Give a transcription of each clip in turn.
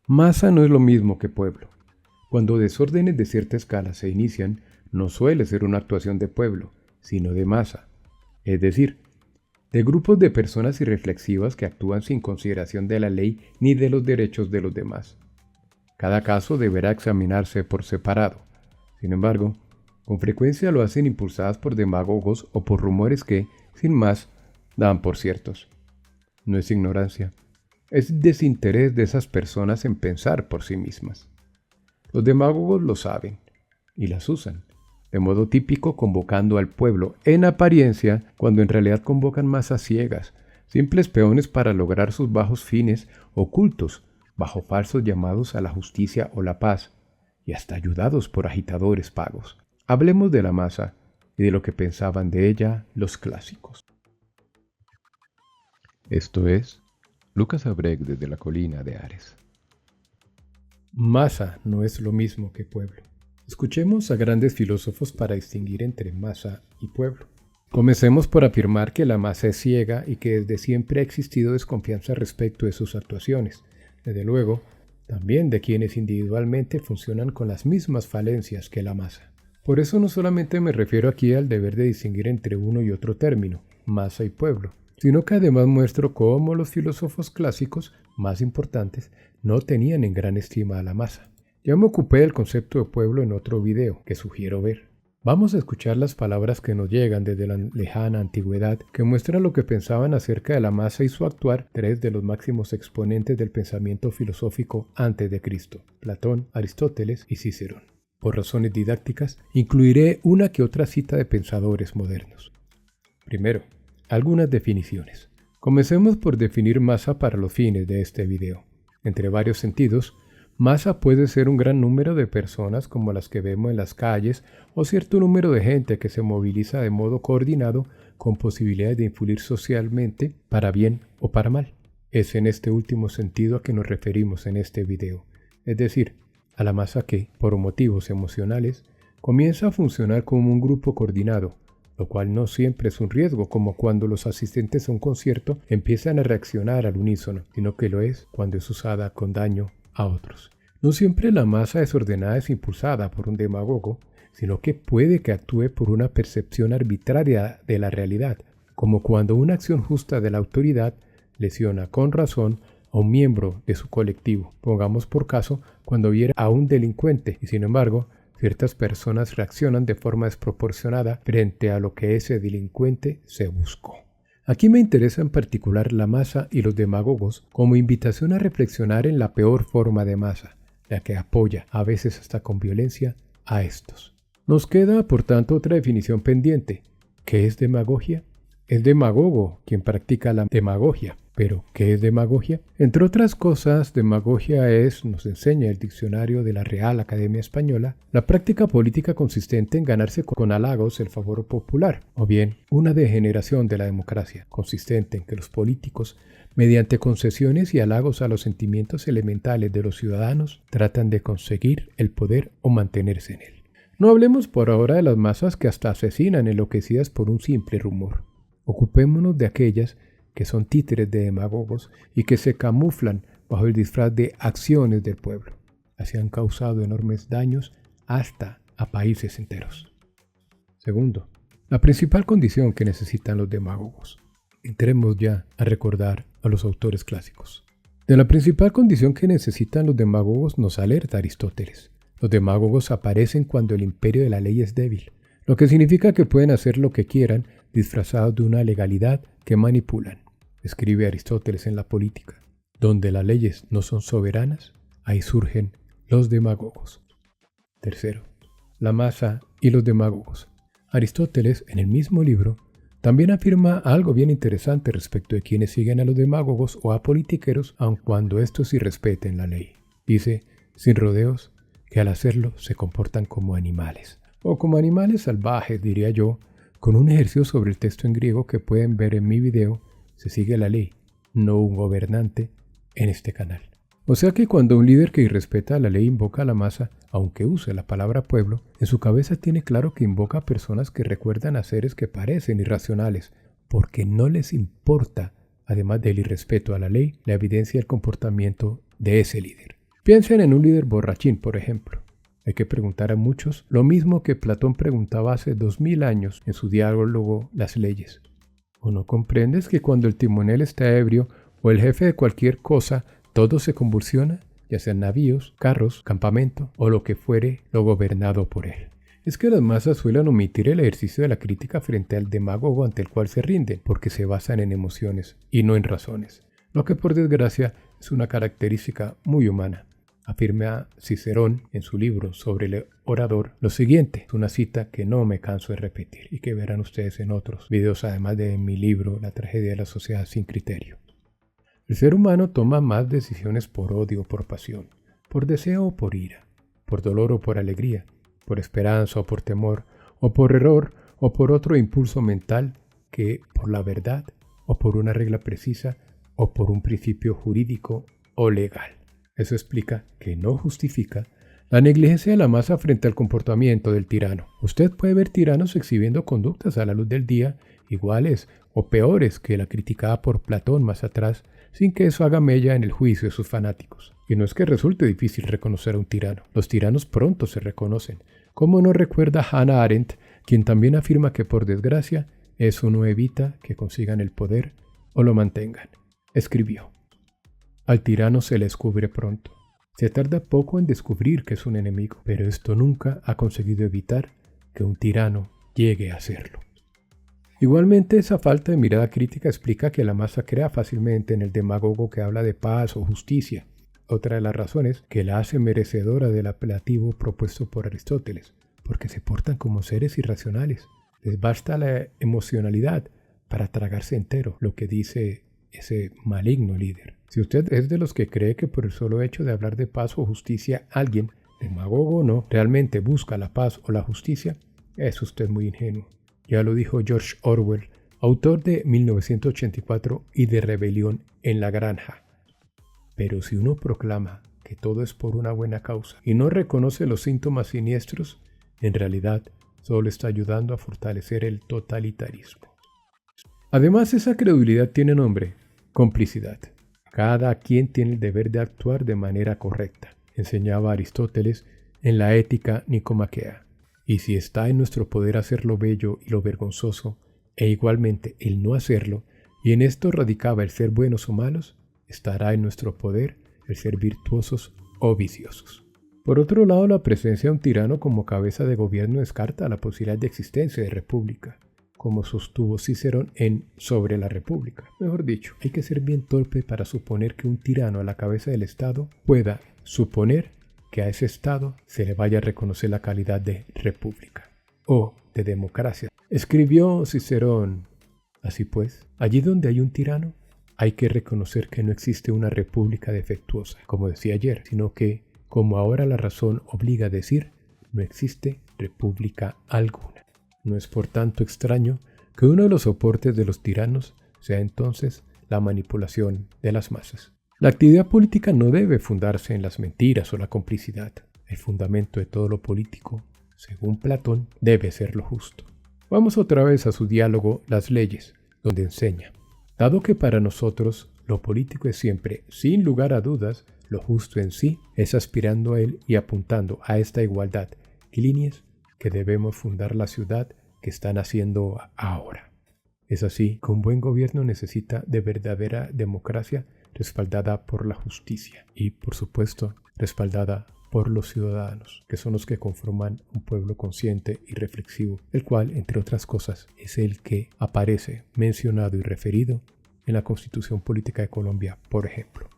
Masa no es lo mismo que pueblo. Cuando desórdenes de cierta escala se inician, no suele ser una actuación de pueblo, sino de masa, es decir, de grupos de personas irreflexivas que actúan sin consideración de la ley ni de los derechos de los demás. Cada caso deberá examinarse por separado. Sin embargo, con frecuencia lo hacen impulsadas por demagogos o por rumores que, sin más, dan por ciertos. No es ignorancia, es desinterés de esas personas en pensar por sí mismas. Los demagogos lo saben y las usan, de modo típico convocando al pueblo en apariencia cuando en realidad convocan masas ciegas, simples peones para lograr sus bajos fines ocultos bajo falsos llamados a la justicia o la paz y hasta ayudados por agitadores pagos. Hablemos de la masa y de lo que pensaban de ella los clásicos. Esto es Lucas Abreg desde la colina de Ares. Masa no es lo mismo que pueblo. Escuchemos a grandes filósofos para distinguir entre masa y pueblo. Comencemos por afirmar que la masa es ciega y que desde siempre ha existido desconfianza respecto de sus actuaciones. Desde luego, también de quienes individualmente funcionan con las mismas falencias que la masa. Por eso no solamente me refiero aquí al deber de distinguir entre uno y otro término, masa y pueblo, sino que además muestro cómo los filósofos clásicos más importantes no tenían en gran estima a la masa. Ya me ocupé del concepto de pueblo en otro video que sugiero ver. Vamos a escuchar las palabras que nos llegan desde la lejana antigüedad que muestran lo que pensaban acerca de la masa y su actuar tres de los máximos exponentes del pensamiento filosófico antes de Cristo, Platón, Aristóteles y Cicerón. Por razones didácticas, incluiré una que otra cita de pensadores modernos. Primero, algunas definiciones. Comencemos por definir masa para los fines de este video. Entre varios sentidos, masa puede ser un gran número de personas como las que vemos en las calles o cierto número de gente que se moviliza de modo coordinado con posibilidades de influir socialmente para bien o para mal. Es en este último sentido a que nos referimos en este video, es decir, a la masa que, por motivos emocionales, comienza a funcionar como un grupo coordinado, lo cual no siempre es un riesgo, como cuando los asistentes a un concierto empiezan a reaccionar al unísono, sino que lo es cuando es usada con daño a otros. No siempre la masa desordenada es impulsada por un demagogo, sino que puede que actúe por una percepción arbitraria de la realidad, como cuando una acción justa de la autoridad lesiona con razón a un miembro de su colectivo. Pongamos por caso cuando viera a un delincuente y sin embargo ciertas personas reaccionan de forma desproporcionada frente a lo que ese delincuente se buscó. Aquí me interesa en particular la masa y los demagogos como invitación a reflexionar en la peor forma de masa, la que apoya, a veces hasta con violencia, a estos. Nos queda, por tanto, otra definición pendiente. ¿Qué es demagogia? Es demagogo quien practica la demagogia. ¿Pero qué es demagogia? Entre otras cosas, demagogia es, nos enseña el diccionario de la Real Academia Española, la práctica política consistente en ganarse con halagos el favor popular, o bien una degeneración de la democracia, consistente en que los políticos, mediante concesiones y halagos a los sentimientos elementales de los ciudadanos, tratan de conseguir el poder o mantenerse en él. No hablemos por ahora de las masas que hasta asesinan enloquecidas por un simple rumor. Ocupémonos de aquellas que son títeres de demagogos y que se camuflan bajo el disfraz de acciones del pueblo. Así han causado enormes daños hasta a países enteros. Segundo, la principal condición que necesitan los demagogos. Entremos ya a recordar a los autores clásicos. De la principal condición que necesitan los demagogos nos alerta Aristóteles. Los demagogos aparecen cuando el imperio de la ley es débil, lo que significa que pueden hacer lo que quieran disfrazados de una legalidad que manipulan. Escribe Aristóteles en la Política. Donde las leyes no son soberanas, ahí surgen los demagogos. Tercero, la masa y los demagogos. Aristóteles, en el mismo libro, también afirma algo bien interesante respecto de quienes siguen a los demagogos o a politiqueros, aun cuando estos irrespeten la ley. Dice, sin rodeos, que al hacerlo se comportan como animales, o como animales salvajes, diría yo, con un ejercicio sobre el texto en griego que pueden ver en mi video. Se sigue la ley, no un gobernante, en este canal. O sea que cuando un líder que irrespeta la ley invoca a la masa, aunque use la palabra pueblo, en su cabeza tiene claro que invoca a personas que recuerdan a seres que parecen irracionales, porque no les importa, además del irrespeto a la ley, la evidencia del comportamiento de ese líder. Piensen en un líder borrachín, por ejemplo. Hay que preguntar a muchos lo mismo que Platón preguntaba hace 2000 años en su diálogo Las leyes. ¿O no comprendes que cuando el timonel está ebrio o el jefe de cualquier cosa, todo se convulsiona, ya sean navíos, carros, campamento o lo que fuere lo gobernado por él? Es que las masas suelen omitir el ejercicio de la crítica frente al demagogo ante el cual se rinden, porque se basan en emociones y no en razones, lo que por desgracia es una característica muy humana. Afirma Cicerón en su libro sobre el orador lo siguiente, es una cita que no me canso de repetir y que verán ustedes en otros videos, además de en mi libro La tragedia de la sociedad sin criterio. El ser humano toma más decisiones por odio o por pasión, por deseo o por ira, por dolor o por alegría, por esperanza o por temor, o por error o por otro impulso mental que por la verdad o por una regla precisa o por un principio jurídico o legal. Eso explica, que no justifica, la negligencia de la masa frente al comportamiento del tirano. Usted puede ver tiranos exhibiendo conductas a la luz del día iguales o peores que la criticada por Platón más atrás, sin que eso haga mella en el juicio de sus fanáticos. Y no es que resulte difícil reconocer a un tirano. Los tiranos pronto se reconocen. Como no recuerda Hannah Arendt, quien también afirma que por desgracia eso no evita que consigan el poder o lo mantengan. Escribió: al tirano se le descubre pronto. Se tarda poco en descubrir que es un enemigo, pero esto nunca ha conseguido evitar que un tirano llegue a serlo. Igualmente, esa falta de mirada crítica explica que la masa crea fácilmente en el demagogo que habla de paz o justicia, otra de las razones que la hace merecedora del apelativo propuesto por Aristóteles, porque se portan como seres irracionales. Les basta la emocionalidad para tragarse entero, lo que dice ese maligno líder. Si usted es de los que cree que por el solo hecho de hablar de paz o justicia alguien, demagogo o no, realmente busca la paz o la justicia, es usted muy ingenuo. Ya lo dijo George Orwell, autor de 1984 y de Rebelión en la Granja. Pero si uno proclama que todo es por una buena causa y no reconoce los síntomas siniestros, en realidad solo está ayudando a fortalecer el totalitarismo. Además, esa credulidad tiene nombre: complicidad. Cada quien tiene el deber de actuar de manera correcta, enseñaba Aristóteles en la Ética Nicomaquea. Y si está en nuestro poder hacer lo bello y lo vergonzoso, e igualmente el no hacerlo, y en esto radicaba el ser buenos o malos, estará en nuestro poder el ser virtuosos o viciosos. Por otro lado, la presencia de un tirano como cabeza de gobierno descarta la posibilidad de existencia de república, como sostuvo Cicerón en Sobre la República. Mejor dicho, hay que ser bien torpe para suponer que un tirano a la cabeza del Estado pueda suponer que a ese Estado se le vaya a reconocer la calidad de república o de democracia. Escribió Cicerón: así pues, allí donde hay un tirano, hay que reconocer que no existe una república defectuosa, como decía ayer, sino que, como ahora la razón obliga a decir, no existe república alguna. No es por tanto extraño que uno de los soportes de los tiranos sea entonces la manipulación de las masas. La actividad política no debe fundarse en las mentiras o la complicidad. El fundamento de todo lo político, según Platón, debe ser lo justo. Vamos otra vez a su diálogo Las leyes, donde enseña: dado que para nosotros lo político es siempre, sin lugar a dudas, lo justo en sí, es aspirando a él y apuntando a esta igualdad, líneas que debemos fundar la ciudad que están haciendo ahora. Es así que un buen gobierno necesita de verdadera democracia respaldada por la justicia y, por supuesto, respaldada por los ciudadanos, que son los que conforman un pueblo consciente y reflexivo, el cual, entre otras cosas, es el que aparece mencionado y referido en la Constitución Política de Colombia, por ejemplo.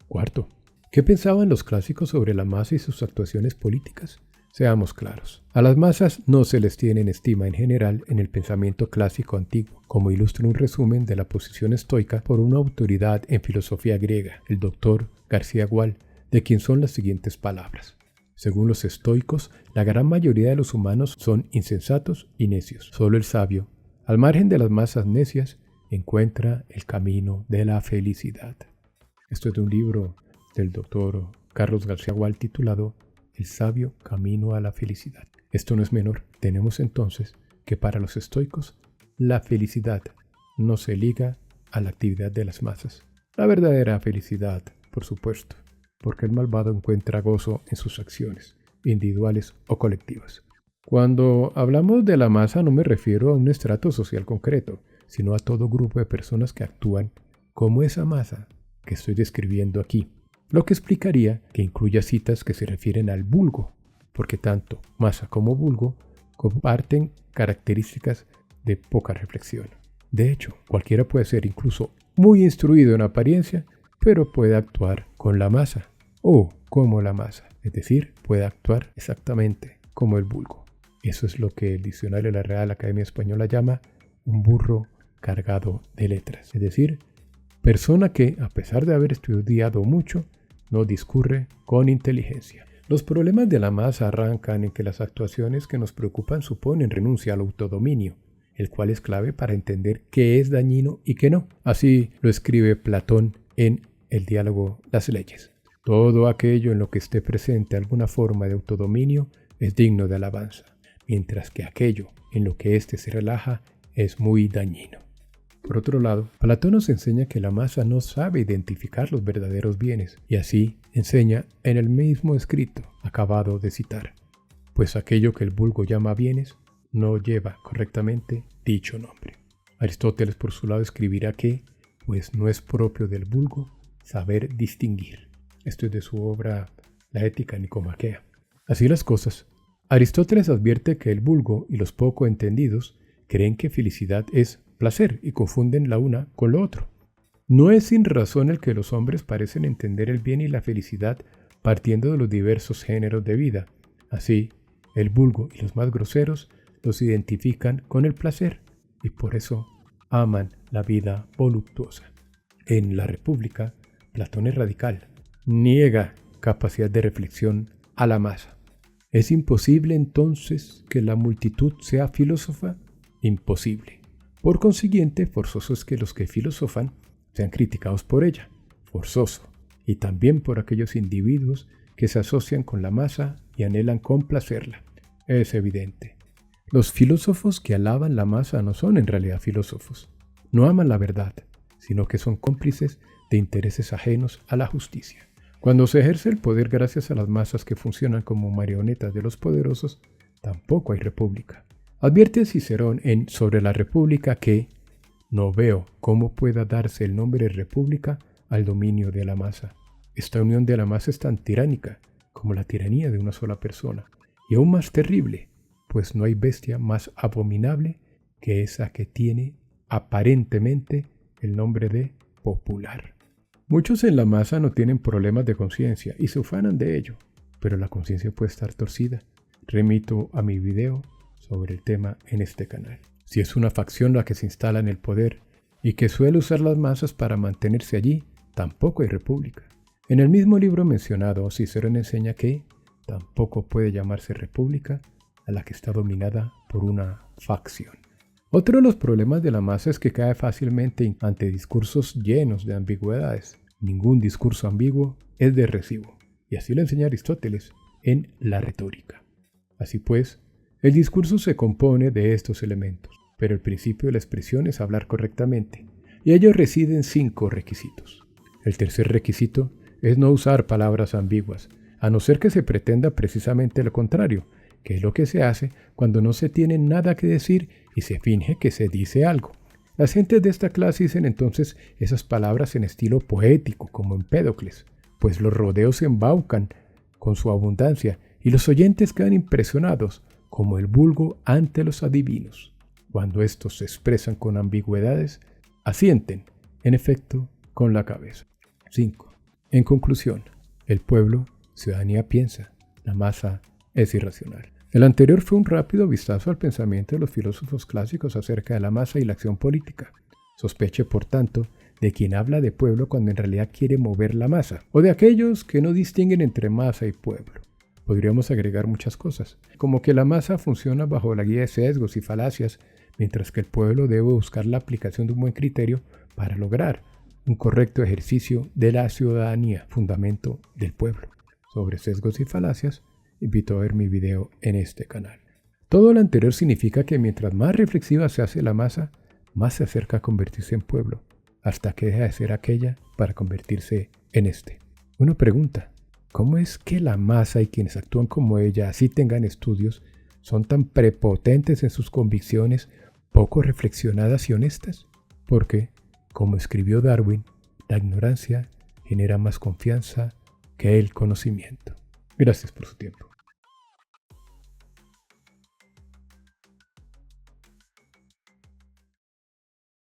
Cuarto, ¿qué pensaban los clásicos sobre la masa y sus actuaciones políticas? Seamos claros, a las masas no se les tiene en estima en general en el pensamiento clásico antiguo, como ilustra un resumen de la posición estoica por una autoridad en filosofía griega, el doctor García Gual, de quien son las siguientes palabras: según los estoicos, la gran mayoría de los humanos son insensatos y necios. Solo el sabio, al margen de las masas necias, encuentra el camino de la felicidad. Esto es de un libro del doctor Carlos García Gual titulado El sabio camino a la felicidad. Esto no es menor. Tenemos entonces que para los estoicos la felicidad no se liga a la actividad de las masas. La verdadera felicidad, por supuesto, porque el malvado encuentra gozo en sus acciones, individuales o colectivas. Cuando hablamos de la masa no me refiero a un estrato social concreto, sino a todo grupo de personas que actúan como esa masa que estoy describiendo aquí, lo que explicaría que incluya citas que se refieren al vulgo, porque tanto masa como vulgo comparten características de poca reflexión. De hecho, cualquiera puede ser incluso muy instruido en apariencia, pero puede actuar con la masa o como la masa, es decir, puede actuar exactamente como el vulgo. Eso es lo que el diccionario de la Real Academia Española llama un burro cargado de letras, es decir, persona que, a pesar de haber estudiado mucho, no discurre con inteligencia. Los problemas de la masa arrancan en que las actuaciones que nos preocupan suponen renuncia al autodominio, el cual es clave para entender qué es dañino y qué no. Así lo escribe Platón en el diálogo Las leyes. Todo aquello en lo que esté presente alguna forma de autodominio es digno de alabanza, mientras que aquello en lo que éste se relaja es muy dañino. Por otro lado, Platón nos enseña que la masa no sabe identificar los verdaderos bienes, y así enseña en el mismo escrito acabado de citar, pues aquello que el vulgo llama bienes no lleva correctamente dicho nombre. Aristóteles por su lado escribirá que, pues no es propio del vulgo saber distinguir. Esto es de su obra La Ética Nicomaquea. Así las cosas, Aristóteles advierte que el vulgo y los poco entendidos creen que felicidad es placer y confunden la una con lo otro. No es sin razón el que los hombres parecen entender el bien y la felicidad partiendo de los diversos géneros de vida. Así, el vulgo y los más groseros los identifican con el placer y por eso aman la vida voluptuosa. En La República, Platón es radical, niega capacidad de reflexión a la masa. ¿Es imposible entonces que la multitud sea filósofa? Imposible. Por consiguiente, forzoso es que los que filosofan sean criticados por ella. Forzoso. Y también por aquellos individuos que se asocian con la masa y anhelan complacerla. Es evidente. Los filósofos que alaban la masa no son en realidad filósofos. No aman la verdad, sino que son cómplices de intereses ajenos a la justicia. Cuando se ejerce el poder gracias a las masas que funcionan como marionetas de los poderosos, tampoco hay república. Advierte Cicerón en Sobre la República que no veo cómo pueda darse el nombre república al dominio de la masa. Esta unión de la masa es tan tiránica como la tiranía de una sola persona, y aún más terrible, pues no hay bestia más abominable que esa que tiene aparentemente el nombre de popular. Muchos en la masa no tienen problemas de conciencia y se ufanan de ello, pero la conciencia puede estar torcida. Remito a mi video sobre el tema en este canal. Si es una facción la que se instala en el poder y que suele usar las masas para mantenerse allí, tampoco hay república. En el mismo libro mencionado, Cicerón enseña que tampoco puede llamarse república a la que está dominada por una facción. Otro de los problemas de la masa es que cae fácilmente ante discursos llenos de ambigüedades. Ningún discurso ambiguo es de recibo, y así lo enseña Aristóteles en La Retórica. Así pues, el discurso se compone de estos elementos, pero el principio de la expresión es hablar correctamente, y ellos residen 5 requisitos. El tercer requisito es no usar palabras ambiguas, a no ser que se pretenda precisamente lo contrario, que es lo que se hace cuando no se tiene nada que decir y se finge que se dice algo. Las gentes de esta clase dicen entonces esas palabras en estilo poético, como Empédocles, pues los rodeos se embaucan con su abundancia y los oyentes quedan impresionados, como el vulgo ante los adivinos. Cuando estos se expresan con ambigüedades, asienten, en efecto, con la cabeza. 5. En conclusión, el pueblo, ciudadanía piensa, la masa es irracional. El anterior fue un rápido vistazo al pensamiento de los filósofos clásicos acerca de la masa y la acción política. Sospeche, por tanto, de quien habla de pueblo cuando en realidad quiere mover la masa, o de aquellos que no distinguen entre masa y pueblo. Podríamos agregar muchas cosas, como que la masa funciona bajo la guía de sesgos y falacias, mientras que el pueblo debe buscar la aplicación de un buen criterio para lograr un correcto ejercicio de la ciudadanía, fundamento del pueblo. Sobre sesgos y falacias, invito a ver mi video en este canal. Todo lo anterior significa que mientras más reflexiva se hace la masa, más se acerca a convertirse en pueblo, hasta que deja de ser aquella para convertirse en este. Uno pregunta, ¿cómo es que la masa y quienes actúan como ella, así tengan estudios, son tan prepotentes en sus convicciones, poco reflexionadas y honestas? Porque, como escribió Darwin, la ignorancia genera más confianza que el conocimiento. Gracias por su tiempo.